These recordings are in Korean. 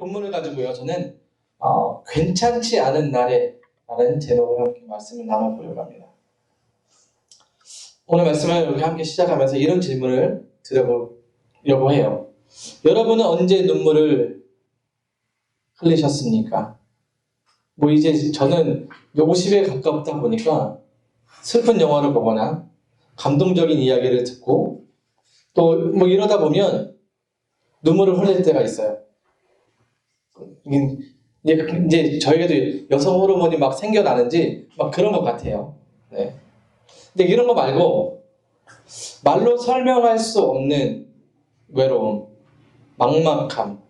본문을 가지고요. 저는 괜찮지 않은 날에 라는 제목으로 함께 말씀을 나눠보려고 합니다. 오늘 말씀을 우리 함께 시작하면서 이런 질문을 드려보려고 해요. 여러분은 언제 눈물을 흘리셨습니까? 이제 저는 50에 가깝다 보니까 슬픈 영화를 보거나 감동적인 이야기를 듣고 또 이러다 보면 눈물을 흘릴 때가 있어요. 이제 저에게도 여성 호르몬이 막 생겨나는지 막 그런 것 같아요. 네. 근데 이런 거 말고 말로 설명할 수 없는 외로움, 막막함,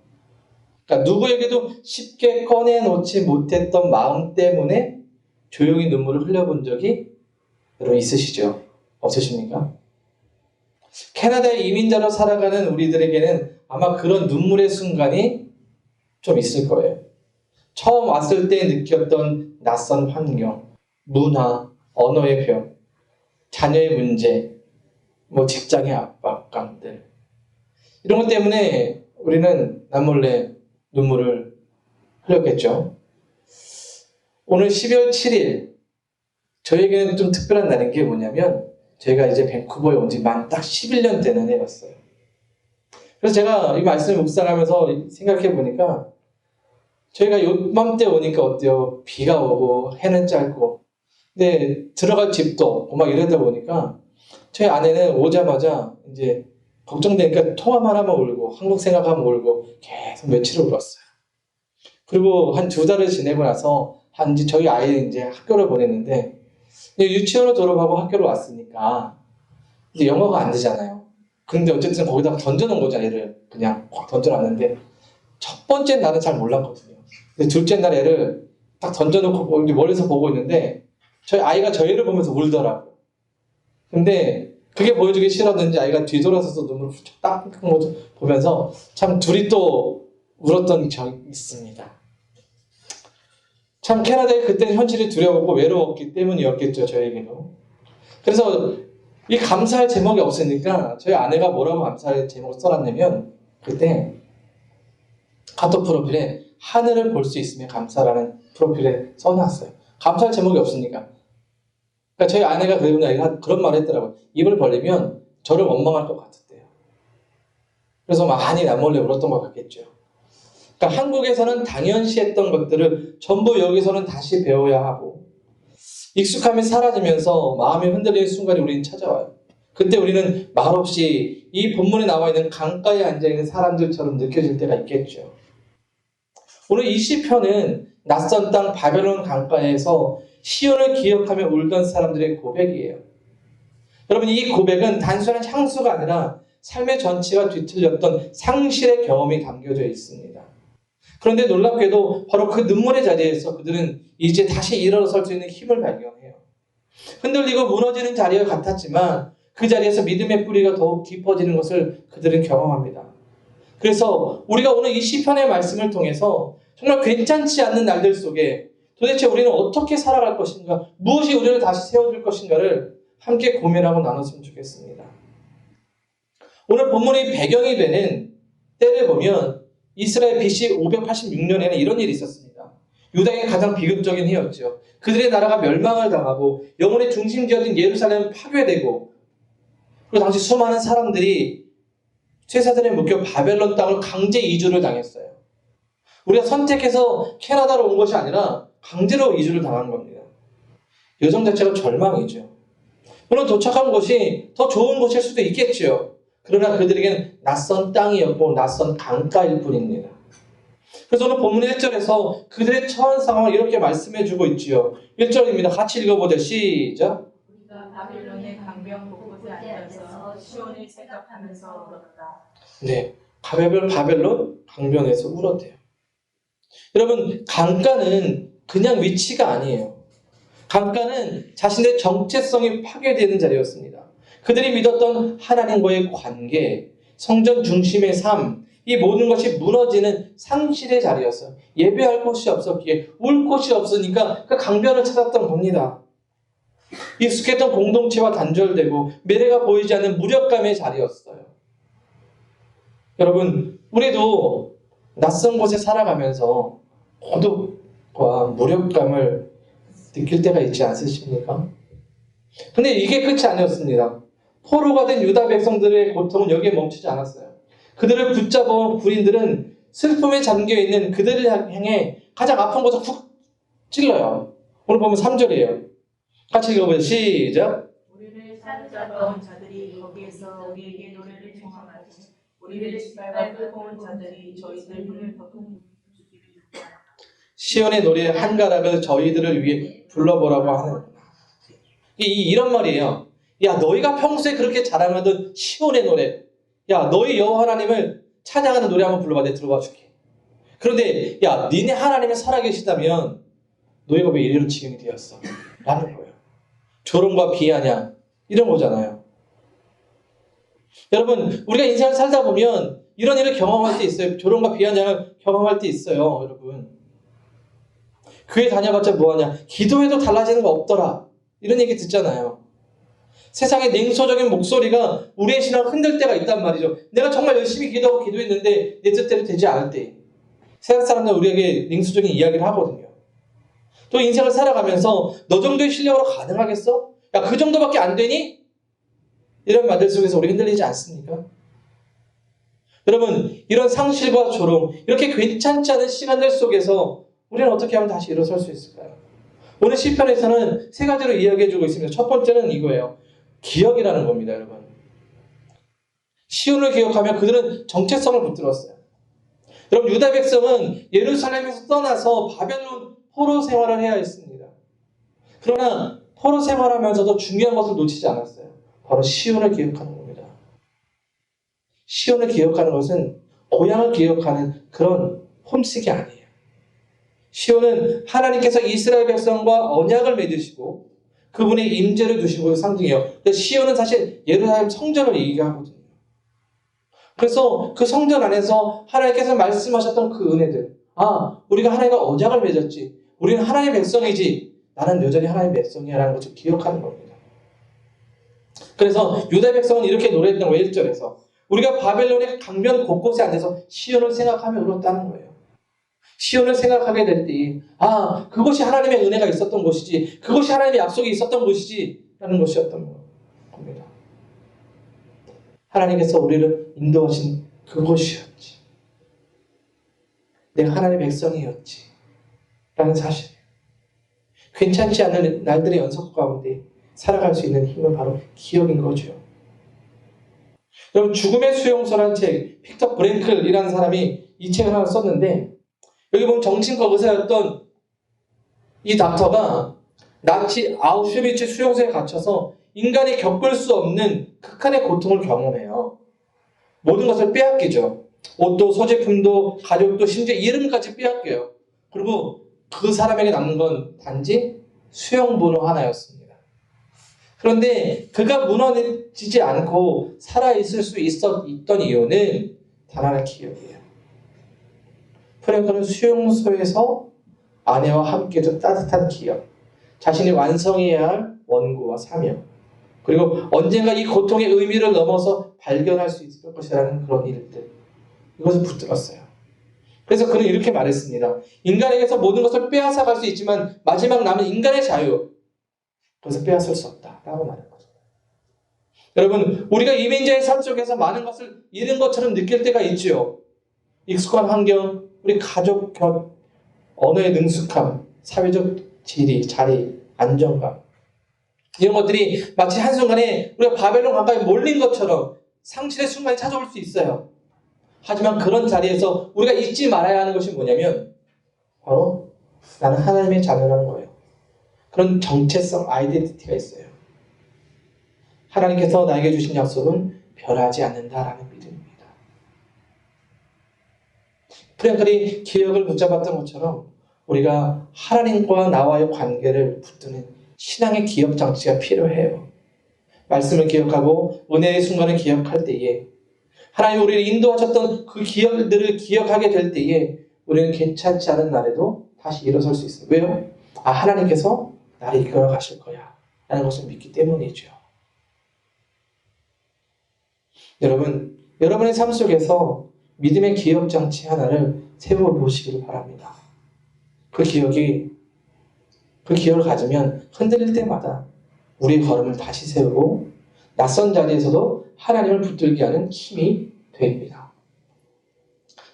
그러니까 누구에게도 쉽게 꺼내놓지 못했던 마음 때문에 조용히 눈물을 흘려본 적이 여러분 있으시죠? 없으십니까? 캐나다의 이민자로 살아가는 우리들에게는 아마 그런 눈물의 순간이 좀 있을 거예요. 처음 왔을 때 느꼈던 낯선 환경, 문화, 언어의 벽, 자녀의 문제, 직장의 압박감들, 이런 것 때문에 우리는 남몰래 눈물을 흘렸겠죠. 오늘 12월 7일 저에게는 좀 특별한 날인 게 뭐냐면 제가 이제 밴쿠버에 온 지 만 딱 11년 되는 해였어요. 그래서 제가 이 말씀을 묵상하면서 생각해 보니까 저희가 요맘때 오니까 어때요? 비가 오고 해는 짧고 근데 들어갈 집도 없고 막 이러다 보니까 저희 아내는 오자마자 이제 걱정되니까 통화만 하면 울고 한국 생각하면 울고 계속 며칠을 울었어요. 그리고 한 2달을 지내고 나서 저희 아이는 이제 학교를 보냈는데 유치원을 졸업하고 학교를 왔으니까 이제 영어가 안 되잖아요. 근데 어쨌든 거기다가 던져놓은 거죠. 애를 그냥 확 던져놨는데 첫 번째 날은 잘 몰랐거든요. 근데 둘째 날 애를 딱 던져놓고 멀리서 보고 있는데 저희 아이가 저희를 보면서 울더라고요. 근데 그게 보여주기 싫었는지 아이가 뒤돌아서서 눈물을 훌쩍 딱 보면서 참 둘이 또 울었던 적이 있습니다. 참 캐나다의 그때는 현실이 두려웠고 외로웠기 때문이었겠죠. 저에게도. 그래서 이 감사할 제목이 없으니까 저희 아내가 뭐라고 감사할 제목을 써놨냐면 그때 카톡 프로필에 하늘을 볼 수 있으면 감사라는 프로필에 써놨어요. 감사할 제목이 없으니까. 그러니까 저희 아내가 그런 말을 했더라고요. 입을 벌리면 저를 원망할 것 같았대요. 그래서 많이 남몰래 울었던 것 같겠죠. 그러니까 한국에서는 당연시했던 것들을 전부 여기서는 다시 배워야 하고 익숙함이 사라지면서 마음이 흔들리는 순간이 우리는 찾아와요. 그때 우리는 말없이 이 본문에 나와 있는 강가에 앉아있는 사람들처럼 느껴질 때가 있겠죠. 오늘 이 시편은 낯선 땅 바벨론 강가에서 시온을 기억하며 울던 사람들의 고백이에요. 여러분, 이 고백은 단순한 향수가 아니라 삶의 전체가 뒤틀렸던 상실의 경험이 담겨져 있습니다. 그런데 놀랍게도 바로 그 눈물의 자리에서 그들은 이제 다시 일어설 수 있는 힘을 발견해요. 흔들리고 무너지는 자리와 같았지만 그 자리에서 믿음의 뿌리가 더욱 깊어지는 것을 그들은 경험합니다. 그래서 우리가 오늘 이 시편의 말씀을 통해서 정말 괜찮지 않는 날들 속에 도대체 우리는 어떻게 살아갈 것인가, 무엇이 우리를 다시 세워줄 것인가를 함께 고민하고 나눴으면 좋겠습니다. 오늘 본문의 배경이 되는 때를 보면 이스라엘 BC 586년에는 이런 일이 있었습니다. 유다의 가장 비극적인 해였죠. 그들의 나라가 멸망을 당하고 영혼의 중심지어진 예루살렘은 파괴되고 그리고 당시 수많은 사람들이 쇠사슬에 묶여 바벨론 땅을 강제 이주를 당했어요. 우리가 선택해서 캐나다로 온 것이 아니라 강제로 이주를 당한 겁니다. 여정 자체가 절망이죠. 물론 도착한 곳이 더 좋은 곳일 수도 있겠죠. 그러나 그들에게는 낯선 땅이었고 낯선 강가일 뿐입니다. 그래서 오늘 본문 1절에서 그들의 처한 상황을 이렇게 말씀해주고 있지요. 1절입니다. 같이 읽어보죠. 시작. 우리가 바빌론의 강병 곳곳에 앉아서 시온을 생각하면서 울었다. 네, 바벨론 강변에서 울었대요. 여러분, 강가는 그냥 위치가 아니에요. 강가는 자신의 정체성이 파괴되는 자리였습니다. 그들이 믿었던 하나님과의 관계, 성전 중심의 삶, 이 모든 것이 무너지는 상실의 자리였어요. 예배할 곳이 없었기에 울 곳이 없으니까 그 강변을 찾았던 겁니다. 익숙했던 공동체와 단절되고 미래가 보이지 않는 무력감의 자리였어요. 여러분, 우리도 낯선 곳에 살아가면서 고독과 무력감을 느낄 때가 있지 않으십니까? 근데 이게 끝이 아니었습니다. 포로가 된 유다 백성들의 고통은 여기에 멈추지 않았어요. 그들을 붙잡아온 군인들은 슬픔에 잠겨있는 그들을 향해 가장 아픈 곳을 훅 찔러요. 오늘 보면 3절이에요. 같이 읽어보죠. 시작. 우리를 사로잡아온 자들이 거기에서 우리에게 노래를 청하하지 우리를 짓밟아 끌고 온 자들이 저희들 눈을 덮은 주기를 요구하라. 시온의 노래 한 가락을 저희들을 위해 불러보라고 하는 이런 말이에요. 야, 너희가 평소에 그렇게 자랑하던 시온의 노래, 야, 너희 여호와 하나님을 찬양하는 노래 한번 불러봐. 내가 들어봐 줄게. 그런데 야, 니네 하나님이 살아계시다면 너희가 왜 이리로 지경이 되었어? 라는 거예요. 조롱과 비아냥 이런 거잖아요. 여러분, 우리가 인생을 살다 보면 이런 일을 경험할 때 있어요. 조롱과 비아냥을 경험할 때 있어요. 여러분, 교회 다녀봤자 뭐하냐, 기도해도 달라지는 거 없더라, 이런 얘기 듣잖아요. 세상의 냉소적인 목소리가 우리의 신앙을 흔들 때가 있단 말이죠. 내가 정말 열심히 기도하고 기도했는데 내 뜻대로 되지 않을 때 세상 사람들은 우리에게 냉소적인 이야기를 하거든요. 또 인생을 살아가면서 너 정도의 실력으로 가능하겠어? 야, 그 정도밖에 안 되니? 이런 말들 속에서 우리 흔들리지 않습니까? 여러분, 이런 상실과 조롱, 이렇게 괜찮지 않은 시간들 속에서 우리는 어떻게 하면 다시 일어설 수 있을까요? 오늘 시편에서는 세 가지로 이야기해주고 있습니다. 첫 번째는 이거예요. 기억이라는 겁니다, 여러분. 시온을 기억하면 그들은 정체성을 붙들었어요. 여러분, 유다 백성은 예루살렘에서 떠나서 바벨론 포로 생활을 해야 했습니다. 그러나 포로 생활하면서도 중요한 것을 놓치지 않았어요. 바로 시온을 기억하는 겁니다. 시온을 기억하는 것은 고향을 기억하는 그런 홈식이 아니에요. 시온은 하나님께서 이스라엘 백성과 언약을 맺으시고 그분의 임재를 두시고 상징해요. 근데 시온은 사실 예루살렘 성전을 얘기하거든요. 그래서 그 성전 안에서 하나님께서 말씀하셨던 그 은혜들, 아, 우리가 하나님과 언약을 맺었지, 우리는 하나님의 백성이지, 나는 여전히 하나님의 백성이야 라는 것을 기억하는 겁니다. 그래서 유다 백성은 이렇게 노래했던 거예요. 1절에서 우리가 바벨론의 강변 곳곳에 앉아서 시온을 생각하며 울었다는 거예요. 시온을 생각하게 될 때, 아, 그것이 하나님의 은혜가 있었던 곳이지, 그것이 하나님의 약속이 있었던 곳이지 라는 것이었던 겁니다. 하나님께서 우리를 인도하신 그곳이었지, 내가 하나님의 백성이었지 라는 사실이에요. 괜찮지 않은 날들의 연속 가운데 살아갈 수 있는 힘은 바로 기억인 거죠. 여러분, 죽음의 수용소라는 책, 빅터 브랭클이라는 사람이 이 책을 하나 썼는데, 여기 보면 정신과 의사였던 이 닥터가 나치 아우슈비츠 수용소에 갇혀서 인간이 겪을 수 없는 극한의 고통을 경험해요. 모든 것을 빼앗기죠. 옷도, 소지품도, 가족도, 심지어 이름까지 빼앗겨요. 그리고 그 사람에게 남는 건 단지 수용번호 하나였습니다. 그런데 그가 무너지지 않고 살아있을 수 있던 이유는 단 하나, 기억이에요. 프랭크는 수용소에서 아내와 함께도 따뜻한 기억, 자신이 완성해야 할 원고와 사명, 그리고 언젠가 이 고통의 의미를 넘어서 발견할 수 있을 것이라는 그런 일들, 이것을 붙들었어요. 그래서 그는 이렇게 말했습니다. 인간에게서 모든 것을 빼앗아갈 수 있지만 마지막 남은 인간의 자유, 그것을 빼앗을 수 없다라고 말한 거죠. 여러분, 우리가 이민자의 삶 속에서 많은 것을 잃은 것처럼 느낄 때가 있지요. 익숙한 환경, 우리 가족 곁, 언어의 능숙함, 사회적 지리, 자리, 안정감, 이런 것들이 마치 한순간에 우리가 바벨론 가까이 몰린 것처럼 상실의 순간이 찾아올 수 있어요. 하지만 그런 자리에서 우리가 잊지 말아야 하는 것이 뭐냐면 바로 나는 하나님의 자녀라는 거예요. 그런 정체성, 아이덴티티가 있어요. 하나님께서 나에게 주신 약속은 변하지 않는다라는 믿음입니다. 프랭클이 기억을 붙잡았던 것처럼 우리가 하나님과 나와의 관계를 붙드는 신앙의 기억 장치가 필요해요. 말씀을 기억하고 은혜의 순간을 기억할 때에, 하나님 우리를 인도하셨던 그 기억들을 기억하게 될 때에 우리는 괜찮지 않은 날에도 다시 일어설 수 있어요. 왜요? 아, 하나님께서 나를 이끌어 가실 거야 라는 것을 믿기 때문이죠. 여러분, 여러분의 삶 속에서 믿음의 기억장치 하나를 세워보시기를 바랍니다. 그 기억을 가지면 흔들릴 때마다 우리의 걸음을 다시 세우고 낯선 자리에서도 하나님을 붙들게 하는 힘이 됩니다.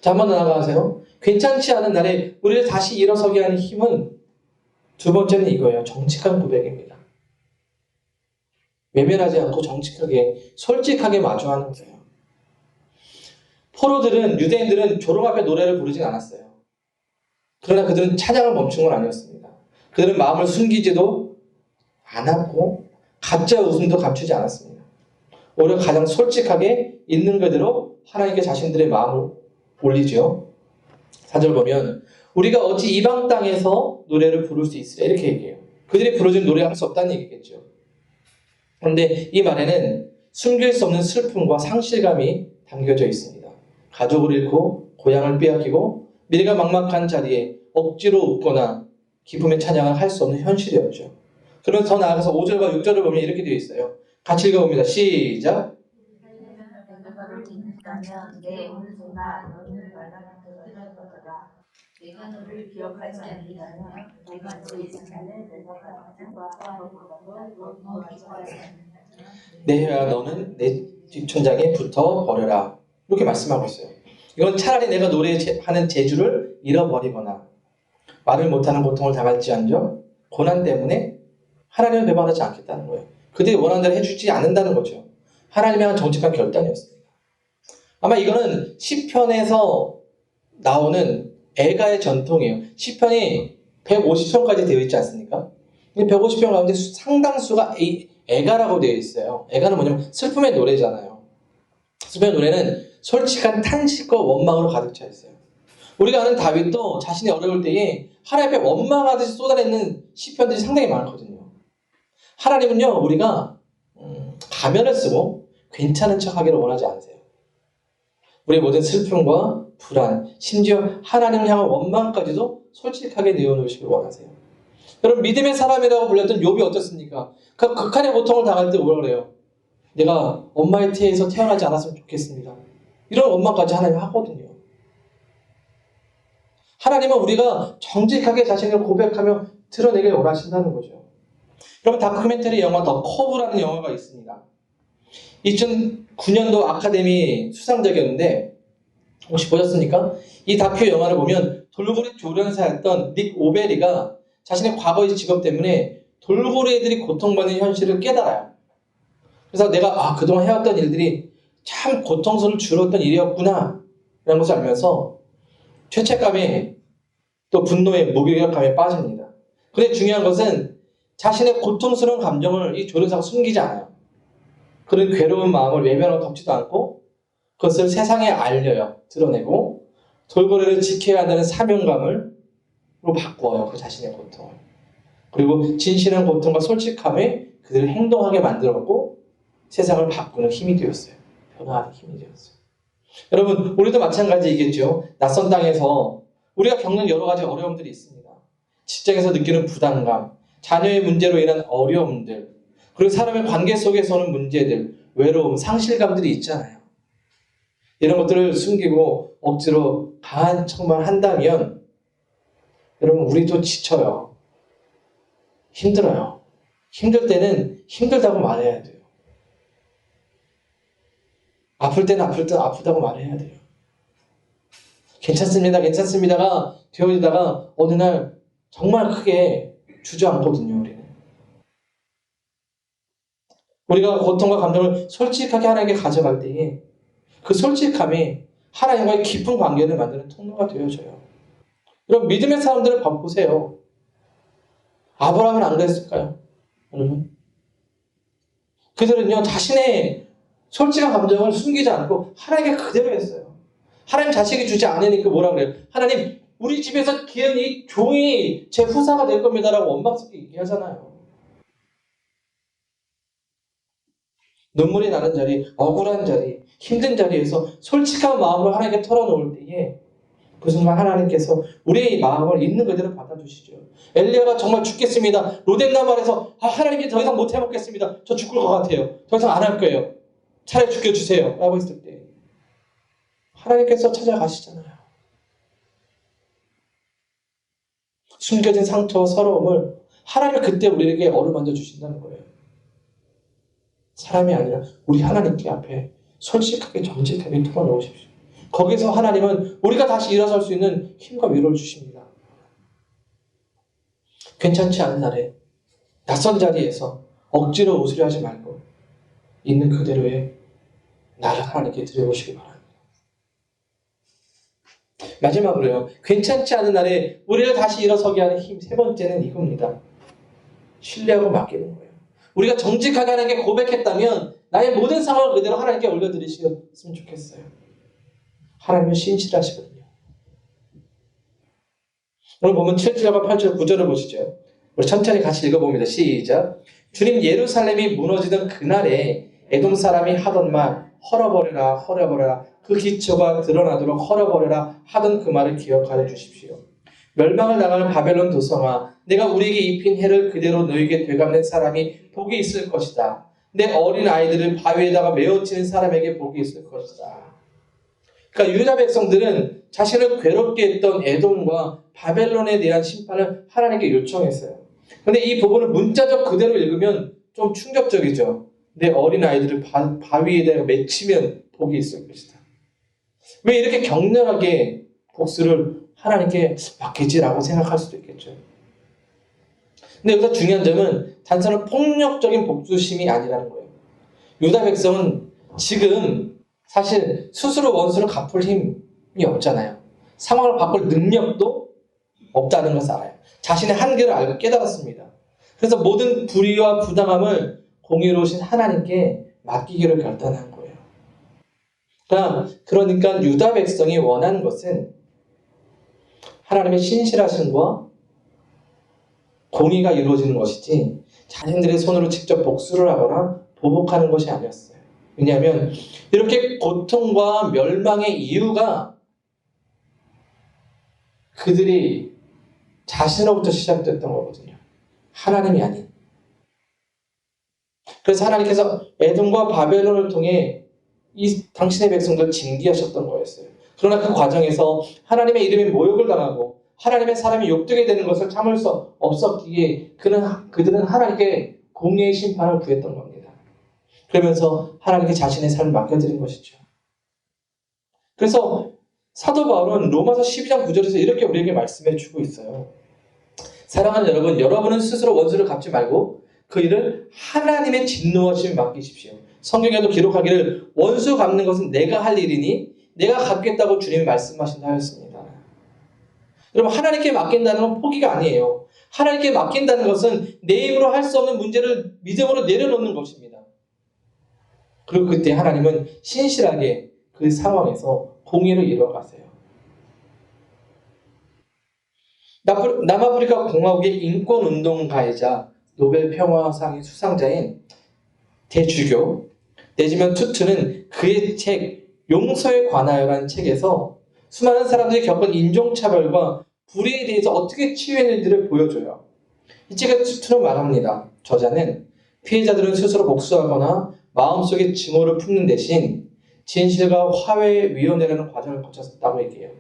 자, 한번 나아가세요. 괜찮지 않은 날에 우리를 다시 일어서게 하는 힘은 두 번째는 이거예요. 정직한 고백입니다. 외면하지 않고 정직하게, 솔직하게 마주하는 거예요. 유대인들은 조롱 앞에 노래를 부르진 않았어요. 그러나 그들은 찬양을 멈춘 건 아니었습니다. 그들은 마음을 숨기지도 않았고 가짜 웃음도 감추지 않았습니다. 오히려 가장 솔직하게 있는 그대로 하나님께 자신들의 마음을 올리죠. 4절 보면 우리가 어찌 이방 땅에서 노래를 부를 수 있으랴 이렇게 얘기해요. 그들이 부르짖은 노래를 할 수 없다는 얘기겠죠. 그런데 이 말에는 숨길 수 없는 슬픔과 상실감이 담겨져 있습니다. 가족을 잃고 고향을 빼앗기고 미래가 막막한 자리에 억지로 웃거나 기쁨의 찬양을 할 수 없는 현실이었죠. 그러면서 더 나아가서 5절과 6절을 보면 이렇게 되어 있어요. 같이 읽어봅니다. 시작. 내 오늘 순간 너는 말하는 것이라 내가 너를 기억하지 않는다면 내가 내 시간을 내가 가슴과 내야 너는 내 뒷천장에 붙어 버려라. 이렇게 말씀하고 있어요. 이건 차라리 내가 노래하는 재주를 잃어버리거나 말을 못하는 고통을 당할지언정 고난 때문에 하나님을 배반하지 않겠다는 거예요. 그들이 원하는 대로 해주지 않는다는 거죠. 하나님의 한 정직한 결단이었습니다. 아마 이거는 시편에서 나오는 애가의 전통이에요. 시편이 150편까지 되어 있지 않습니까? 이 150편 가운데 상당수가 애가라고 되어 있어요. 애가는 뭐냐면 슬픔의 노래잖아요. 슬픔의 노래는 솔직한 탄식과 원망으로 가득 차 있어요. 우리가 아는 다윗도 자신이 어려울 때에 하나님 앞에 원망하듯이 쏟아내는 시편들이 상당히 많거든요. 하나님은요, 우리가 가면을 쓰고 괜찮은 척하기를 원하지 않으세요. 우리의 모든 슬픔과 불안, 심지어 하나님을 향한 원망까지도 솔직하게 내어놓으시길 원하세요. 여러분, 믿음의 사람이라고 불렸던 욥이 어떻습니까? 그 극한의 고통을 당할 때 뭐라 그래요? 내가 엄마의 태에서 태어나지 않았으면 좋겠습니다. 이런 원망까지 하나님 하거든요. 하나님은 우리가 정직하게 자신을 고백하며 드러내길 원하신다는 거죠. 여러분, 다큐멘터리 영화 더 커브라는 영화가 있습니다. 2009년도 아카데미 수상작이었는데 혹시 보셨습니까? 이 다큐 영화를 보면 돌고래 조련사였던 닉 오베리가 자신의 과거의 직업 때문에 돌고래들이 고통받는 현실을 깨달아요. 그래서 내가 그동안 해왔던 일들이 참 고통스러울 줄었던 일이었구나 라는 것을 알면서 죄책감에 또 분노에 무기력함에 빠집니다. 그런데 중요한 것은 자신의 고통스러운 감정을 이 조련사가 숨기지 않아요. 그런 괴로운 마음을 외면하고 덮지도 않고 그것을 세상에 알려요. 드러내고 돌고래를 지켜야 한다는 사명감으로 바꿔요. 그 자신의 고통을. 그리고 진실한 고통과 솔직함에 그들을 행동하게 만들었고 세상을 바꾸는 힘이 되었어요. 변화하는 힘이 되었어요. 여러분, 우리도 마찬가지이겠죠. 낯선 땅에서 우리가 겪는 여러 가지 어려움들이 있습니다. 직장에서 느끼는 부담감, 자녀의 문제로 인한 어려움들, 그리고 사람의 관계 속에서 오는 문제들, 외로움, 상실감들이 있잖아요. 이런 것들을 숨기고 억지로 강한 척만 한다면 여러분, 우리도 지쳐요. 힘들어요. 힘들 때는 힘들다고 말해야 돼요. 아플 때는 아프다고 말해야 돼요. 괜찮습니다가 되어지다가 어느 날 정말 크게 주저앉거든요, 우리는. 우리가 고통과 감정을 솔직하게 하나님께 가져갈 때에 그 솔직함이 하나님과의 깊은 관계를 만드는 통로가 되어져요. 여러분, 믿음의 사람들을 보세요. 아브라함은 안 그랬을까요? 여러분? 그들은요, 자신의 솔직한 감정을 숨기지 않고 하나님께 그대로 했어요. 하나님 자식이 주지 않으니까 뭐라 그래요? 하나님, 우리 집에서 기른 이 종이 제 후사가 될 겁니다라고 원망스럽게 얘기하잖아요. 눈물이 나는 자리, 억울한 자리, 힘든 자리에서 솔직한 마음을 하나님께 털어놓을 때에 그 순간 하나님께서 우리의 마음을 있는 그대로 받아주시죠. 엘리야가 정말 죽겠습니다. 로뎀나무에서 하나님이 더 이상 못 해먹겠습니다. 저 죽을 것 같아요. 더 이상 안 할 거예요. 차라리 죽여주세요. 라고 했을 때 하나님께서 찾아가시잖아요. 숨겨진 상처와 서러움을 하나님 그때 우리에게 어루만져 주신다는 거예요. 사람이 아니라 우리 하나님께 앞에 솔직하게 정직하게 털어놓으십시오. 거기서 하나님은 우리가 다시 일어설 수 있는 힘과 위로를 주십니다. 괜찮지 않은 날에 낯선 자리에서 억지로 웃으려 하지 말고 있는 그대로의 나를 하나님께 드려보시기 바랍니다. 마지막으로요. 괜찮지 않은 날에 우리를 다시 일어서게 하는 힘 세 번째는 이겁니다. 신뢰하고 맡기는 거예요. 우리가 정직하게 하나님께 고백했다면 나의 모든 상황을 그대로 하나님께 올려드리셨으면 좋겠어요. 하나님은 신실하시거든요. 오늘 보면 7절과 8절 9절을 보시죠. 우리 천천히 같이 읽어봅니다. 시작. 주님 예루살렘이 무너지던 그날에 에돔 사람이 하던 말 헐어버려라 헐어버려라 그 기초가 드러나도록 헐어버려라 하던 그 말을 기억하여 주십시오. 멸망을 당할 바벨론 도성아 내가 우리에게 입힌 해를 그대로 너에게 되갚는 사람이 복이 있을 것이다. 내 어린 아이들을 바위에다가 메어치는 사람에게 복이 있을 것이다. 그러니까 유다 백성들은 자신을 괴롭게 했던 에돔과 바벨론에 대한 심판을 하나님께 요청했어요. 그런데 이 부분을 문자적 그대로 읽으면 좀 충격적이죠. 내 어린 아이들을 바위에다가 맺히면 복이 있을 것이다. 왜 이렇게 격렬하게 복수를 하나님께 맡기지라고 생각할 수도 있겠죠. 근데 여기서 중요한 점은 단순한 폭력적인 복수심이 아니라는 거예요. 유다 백성은 지금 사실 스스로 원수를 갚을 힘이 없잖아요. 상황을 바꿀 능력도 없다는 것을 알아요. 자신의 한계를 알고 깨달았습니다. 그래서 모든 불의와 부당함을 공의로우신 하나님께 맡기기로 결단한 거예요. 그러니까 유다 백성이 원한 것은 하나님의 신실하심과 공의가 이루어지는 것이지 자신들의 손으로 직접 복수를 하거나 보복하는 것이 아니었어요. 왜냐하면 이렇게 고통과 멸망의 이유가 그들이 자신으로부터 시작됐던 거거든요. 하나님이 아닌. 그래서 하나님께서 에돔과 바벨론을 통해 이 당신의 백성들을 징계하셨던 거였어요. 그러나 그 과정에서 하나님의 이름에 모욕을 당하고 하나님의 사람이 욕되게 되는 것을 참을 수 없었기에 그들은 하나님께 공의의 심판을 구했던 겁니다. 그러면서 하나님께 자신의 삶을 맡겨드린 것이죠. 그래서 사도 바울은 로마서 12장 9절에서 이렇게 우리에게 말씀해 주고 있어요. 사랑하는 여러분, 여러분은 스스로 원수를 갚지 말고 그 일을 하나님의 진노하심에 맡기십시오. 성경에도 기록하기를 원수 갚는 것은 내가 할 일이니 내가 갚겠다고 주님이 말씀하신다 하였습니다. 여러분, 하나님께 맡긴다는 건 포기가 아니에요. 하나님께 맡긴다는 것은 내 힘으로 할 수 없는 문제를 믿음으로 내려놓는 것입니다. 그리고 그때 하나님은 신실하게 그 상황에서 공의를 이루어가세요. 남아프리카 공화국의 인권운동가이자 노벨 평화상의 수상자인 대주교 데지먼드 투투는 그의 책 용서에 관하여라는 책에서 수많은 사람들이 겪은 인종차별과 불의에 대해서 어떻게 치유했는지를 보여줘요. 이 책에 투투는 말합니다. 저자는 피해자들은 스스로 복수하거나 마음속에 증오를 품는 대신 진실과 화해위원회라는 과정을 거쳤다고 얘기해요.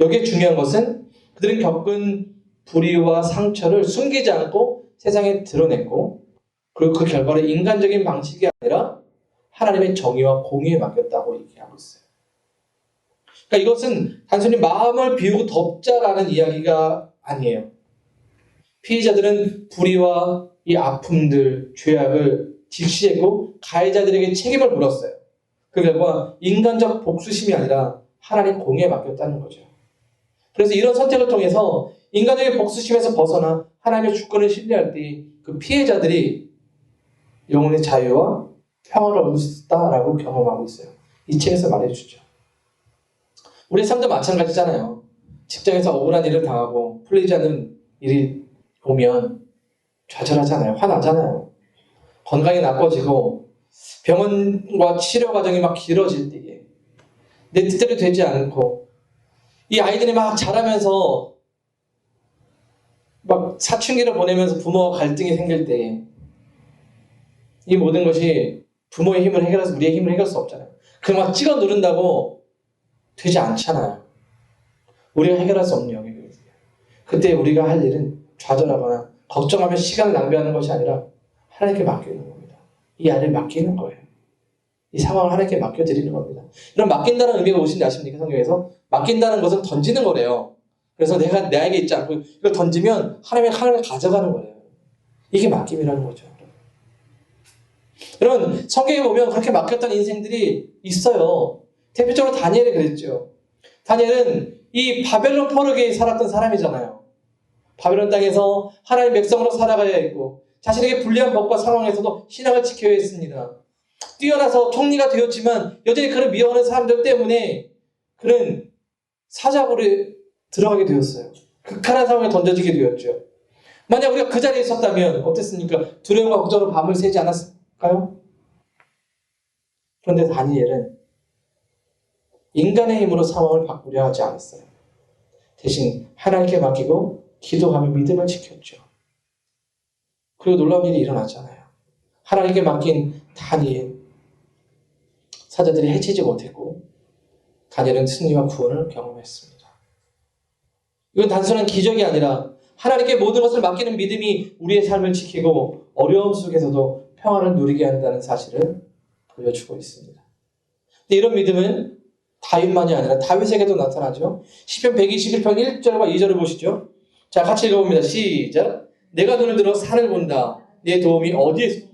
여기에 중요한 것은 그들은 겪은 불의와 상처를 숨기지 않고 세상에 드러냈고 그리고 그 결과를 인간적인 방식이 아니라 하나님의 정의와 공의에 맡겼다고 얘기하고 있어요. 그러니까 이것은 단순히 마음을 비우고 덮자라는 이야기가 아니에요. 피해자들은 불의와 이 아픔들, 죄악을 직시했고 가해자들에게 책임을 물었어요. 그 결과 인간적 복수심이 아니라 하나님 공의에 맡겼다는 거죠. 그래서 이런 선택을 통해서 인간적인 복수심에서 벗어나 하나님의 주권을 신뢰할 때 그 피해자들이 영혼의 자유와 평화를 얻을 수 있다라고 경험하고 있어요. 이 책에서 말해주죠. 우리 삶도 마찬가지잖아요. 직장에서 억울한 일을 당하고 풀리지 않는 일이 오면 좌절하잖아요. 화나잖아요. 건강이 나빠지고 병원과 치료 과정이 막 길어질 때에 내 뜻대로 되지 않고 이 아이들이 막 자라면서 막 사춘기를 보내면서 부모와 갈등이 생길 때에 이 모든 것이 부모의 힘을 해결해서 우리의 힘을 해결할 수 없잖아요. 그걸 막 찍어 누른다고 되지 않잖아요. 우리가 해결할 수 없는 영역이거든요. 그때 우리가 할 일은 좌절하거나 걱정하며 시간을 낭비하는 것이 아니라 하나님께 맡기는 겁니다. 이 아이를 맡기는 거예요. 이 상황을 하나님께 맡겨드리는 겁니다. 이런 맡긴다는 의미가 무엇인지 아십니까? 성경에서 맡긴다는 것은 던지는 거래요. 그래서 내가 나에게 있지 않고 이걸 던지면 하나님이 가져가는 거예요. 이게 맡김이라는 거죠. 여러분, 성경에 보면 그렇게 맡겼던 인생들이 있어요. 대표적으로 다니엘이 그랬죠. 다니엘은 이 바벨론 포로기에 살았던 사람이잖아요. 바벨론 땅에서 하나님 백성으로 살아가야 했고 자신에게 불리한 법과 상황에서도 신앙을 지켜야 했습니다. 뛰어나서 총리가 되었지만 여전히 그를 미워하는 사람들 때문에 그는 사자굴에 들어가게 되었어요. 극한한 상황에 던져지게 되었죠. 만약 우리가 그 자리에 있었다면 어땠습니까? 두려움과 걱정으로 밤을 새지 않았을까요? 그런데 다니엘은 인간의 힘으로 상황을 바꾸려 하지 않았어요. 대신 하나님께 맡기고 기도하며 믿음을 지켰죠. 그리고 놀라운 일이 일어났잖아요. 하나님께 맡긴 다니엘, 사자들이 해치지 못했고 다니엘은 승리와 구원을 경험했습니다. 이건 단순한 기적이 아니라 하나님께 모든 것을 맡기는 믿음이 우리의 삶을 지키고 어려움 속에서도 평안을 누리게 한다는 사실을 보여주고 있습니다. 근데 이런 믿음은 다윗만이 아니라 다윗에게도 나타나죠. 시편 121편 1절과 2절을 보시죠. 자, 같이 읽어봅니다. 시작. 내가 눈을 들어 산을 본다. 내 도움이 어디에서?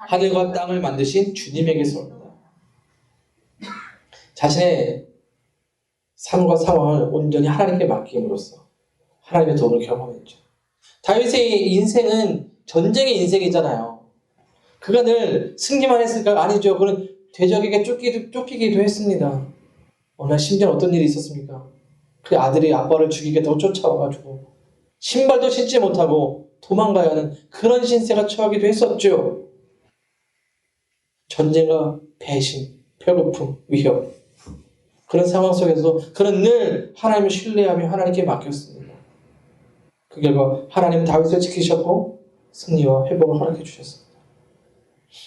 하늘과 땅을 만드신 주님에게서 옵니다. 자신의 삶과 상황을 온전히 하나님께 맡김으로써 하나님의 도움을 경험했죠. 다윗의 인생은 전쟁의 인생이잖아요. 그가 늘 승리만 했을까요? 아니죠. 그는 대적에게 쫓기기도 했습니다. 어느 날 심지어 어떤 일이 있었습니까? 그 아들이 아빠를 죽이게 더 쫓아와가지고 신발도 신지 못하고 도망가야 하는 그런 신세가 처하기도 했었죠. 전쟁과 배신, 배고픔, 위협, 그런 상황 속에서도 그는 늘 하나님을 신뢰하며 하나님께 맡겼습니다. 그 결과 하나님은 다윗을 지키셨고 승리와 회복을 허락해 주셨습니다.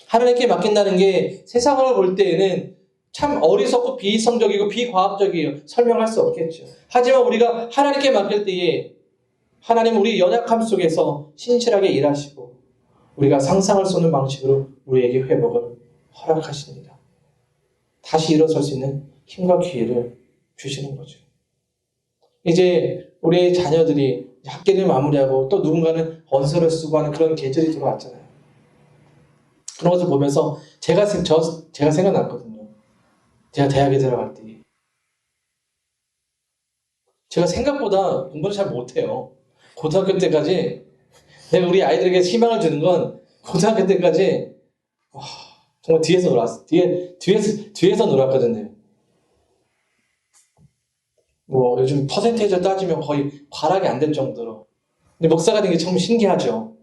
하나님께 맡긴다는 게 세상을 볼 때에는 참 어리석고 비이성적이고 비과학적이에요. 설명할 수 없겠죠. 하지만 우리가 하나님께 맡길 때에 하나님은 우리 연약함 속에서 신실하게 일하시고 우리가 상상을 쏘는 방식으로 우리에게 회복을 허락하십니다. 다시 일어설 수 있는 힘과 기회를 주시는 거죠. 이제 우리의 자녀들이 학기를 마무리하고 또 누군가는 언서를 쓰고 하는 그런 계절이 들어왔잖아요. 그런 것을 보면서 제가 생각났거든요. 제가 대학에 들어갈 때 제가 생각보다 공부를 잘 못해요. 고등학교 때까지 내가 우리 아이들에게 희망을 주는 건 고등학교 때까지 정말 뒤에서 놀았어. 뒤에서 놀았거든요. 뭐 요즘 퍼센테이지를 따지면 거의 과락이 안 될 정도로. 근데 목사가 된 게 참 신기하죠.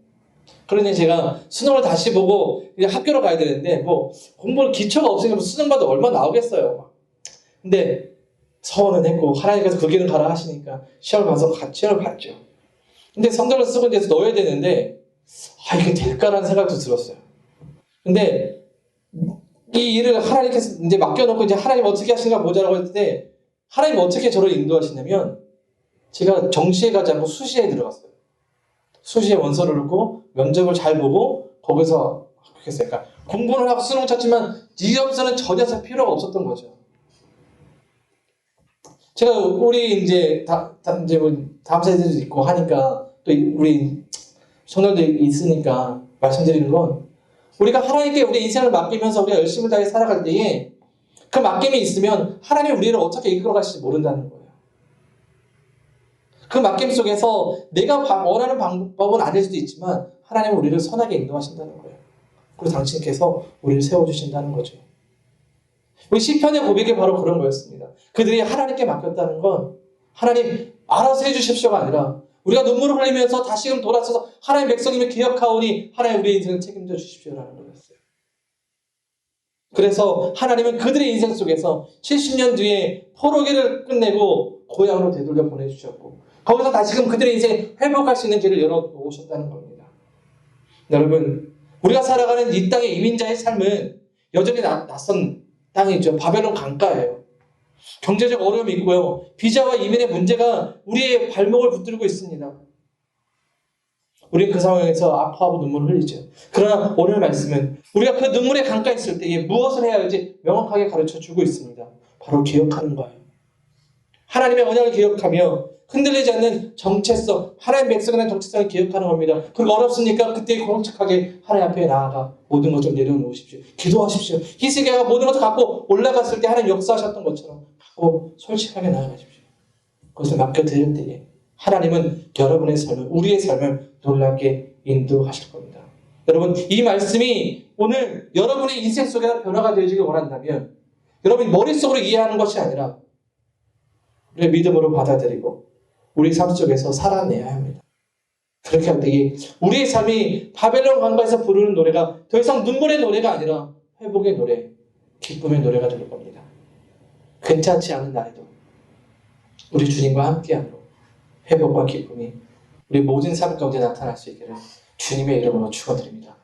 그러니 제가 수능을 다시 보고 이제 학교로 가야 되는데 뭐 공부를 기초가 없으니까 수능 봐도 얼마 나오겠어요. 근데 서원은 했고 하나님께서 그 길은 가라 하시니까 시험을 봐서 시험을 봤죠. 근데 성적을 쓰고 이제 넣어야 되는데 이게 될까라는 생각도 들었어요. 근데 이 일을 하나님께서 이제 맡겨놓고 이제 하나님 어떻게 하시는가 보자라고 했을 때 하나님 어떻게 저를 인도하시냐면 제가 정시에 가지 않고 수시에 들어갔어요. 수시에 원서를 넣고 면접을 잘 보고 거기서 합격했어요. 그러니까 공부를 하고 수능을 쳤지만 이점서는 전혀 쓸 필요가 없었던 거죠. 제가 우리 이제 이제 뭐 다음 세대도 있고 하니까 또 우리 청년도 있으니까 말씀드리는 건 우리가 하나님께 우리 인생을 맡기면서 우리가 열심히 다해 살아갈 때에 그 맡김이 있으면 하나님이 우리를 어떻게 이끌어 가실지 모른다는 거예요. 그 맡김 속에서 내가 원하는 방법은 아닐 수도 있지만 하나님은 우리를 선하게 인도하신다는 거예요. 그리고 당신께서 우리를 세워주신다는 거죠. 우리 시편의 고백이 바로 그런 거였습니다. 그들이 하나님께 맡겼다는 건 하나님 알아서 해주십시오가 아니라 우리가 눈물을 흘리면서 다시금 돌아서서 하나님 백성님을 기억하오니 하나님 우리의 인생을 책임져 주십시오라는 거였어요. 그래서 하나님은 그들의 인생 속에서 70년 뒤에 포로기를 끝내고 고향으로 되돌려 보내주셨고 거기서 다시금 그들의 인생을 회복할 수 있는 길을 열어놓으셨다는 겁니다. 여러분, 우리가 살아가는 이 땅의 이민자의 삶은 여전히 낯선 땅이죠. 바벨론 강가예요. 경제적 어려움이 있고요. 비자와 이민의 문제가 우리의 발목을 붙들고 있습니다. 우리는 그 상황에서 아파하고 눈물을 흘리죠. 그러나 오늘 말씀은 우리가 그 눈물의 강가에 있을 때에 무엇을 해야 할지 명확하게 가르쳐주고 있습니다. 바로 기억하는 거예요. 하나님의 언약을 기억하며 흔들리지 않는 정체성, 하나님 백성에 대한 정체성을 기억하는 겁니다. 그리고 어렵습니까? 그때 고rak착하게 하나님 앞에 나아가 모든 것을 내려놓으십시오. 기도하십시오. 히스기야가 모든 것을 갖고 올라갔을 때 하나님 역사하셨던 것처럼 갖고 솔직하게 나아가십시오. 그것을 맡겨드릴 때에 하나님은 여러분의 삶을, 우리의 삶을 놀랍게 인도하실 겁니다. 여러분, 이 말씀이 오늘 여러분의 인생 속에 변화가 되어지길 원한다면 여러분이 머릿속으로 이해하는 것이 아니라 우리의 믿음으로 받아들이고 우리 삶 속에서 살아내야 합니다. 그렇게 할 때 우리의 삶이 바벨론 강가에서 부르는 노래가 더 이상 눈물의 노래가 아니라 회복의 노래, 기쁨의 노래가 될 겁니다. 괜찮지 않은 날에도 우리 주님과 함께함으로 회복과 기쁨이 우리 모든 삶 가운데 나타날 수 있기를 주님의 이름으로 축원드립니다.